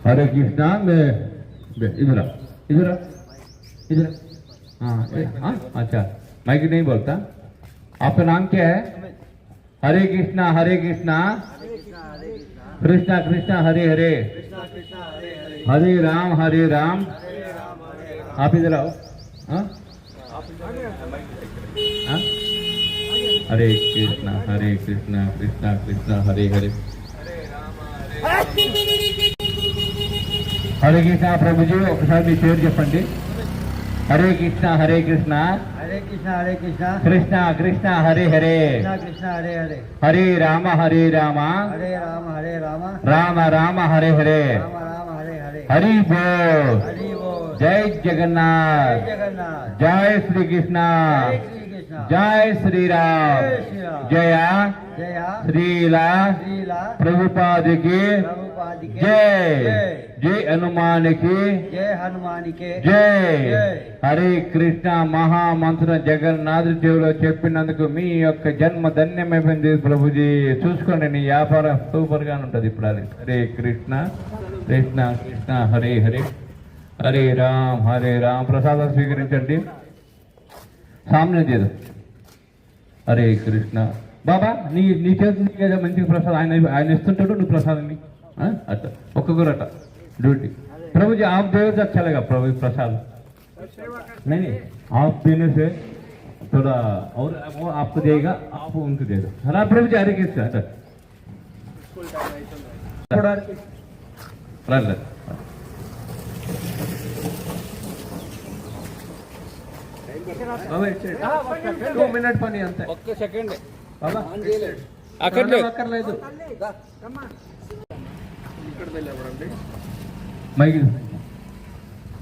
हरे कृष्णा इधर इधर इधर। हाँ अच्छा, माइक नहीं बोलता। आपका नाम क्या है? हरे कृष्णा कृष्णा कृष्णा हरे हरे, हरे राम। आप इधर आओ। हाँ? हाँ? हरे कृष्णा कृष्णा कृष्णा हरे हरे, हरे कृष्णा। प्रभु जी ఒకసారి మీ పేరు చెప్పండి. हरे कृष्णा कृष्णा कृष्णा हरे हरे, हरे राम राम हरे हरे, हरि बोल। जय जगन्नाथ, जय श्री कृष्णा, जय श्री राम, जया श्रीला प्रभुपाद की जय, जय हनुमान की जय। హరే కృష్ణ మహామంత్ర జగన్నాథ్ దేవులో చెప్పినందుకు మీ యొక్క జన్మ ధన్యమైపోయింది ప్రభుజీ. చూసుకోండి, నీ వ్యాపారం సూపర్ గా ఉంటది ఇప్పుడు. అది హరే కృష్ణ కృష్ణ కృష్ణ హరే హరే, హరే రామ్. ప్రసాదం స్వీకరించండి. సామ్యం చేదు. హరే కృష్ణ. బాబా నీ చేతి కదా మంచిగా ప్రసాదం ఆయన ఇస్తుంటాడు, నువ్వు ప్రసాదం అట్లా ఒక్కొక్కరు అట్ట డ్యూటీ. ప్రభుజీ आप देव तो अच्छा लगा प्रभु प्रसाद। नहीं आप देने से थोड़ा और वो आपको देगा, आप उनको दे दो। हरा प्रभु जी हरे कृष्ण। టూ మినిట్ పని అంతే, ఒక్క సెకండ్ అక్కర్లేదు.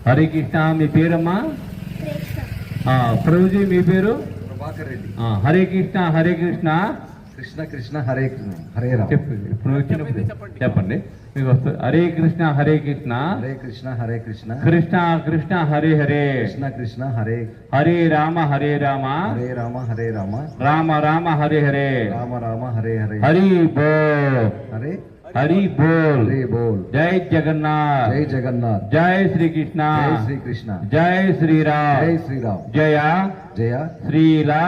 హరే కృష్ణ. మీ పేరమ్మా? ప్రభుజీ మీ పేరు? ప్రభాకర్ రెడ్డి. హరే కృష్ణ కృష్ణ కృష్ణ హరే రామ్. ఇప్పుడు వచ్చినప్పుడు చెప్పండి మీకు వస్తుంది. హరే కృష్ణ కృష్ణ కృష్ణ హరే హరే, కృష్ణ హరే రామ రామ హరే హరే, హరి बोल जय जगन्नाथ, जय श्री कृष्ण, जय श्री राम, जया श्रीला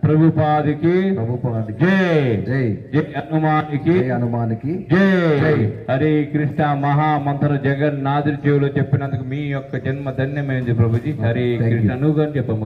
प्रभुपाद की जय, जय हनुमान की जय। हरे कृष्ण మహామంత్ర జగన్నాథుడి చెవిలో చెప్పినందుకు మీ యొక్క జన్మ ధన్యమైంది ప్రభుజీ. హరే కృష్ణ. నువ్వు కానీ చెప్పమ్మ.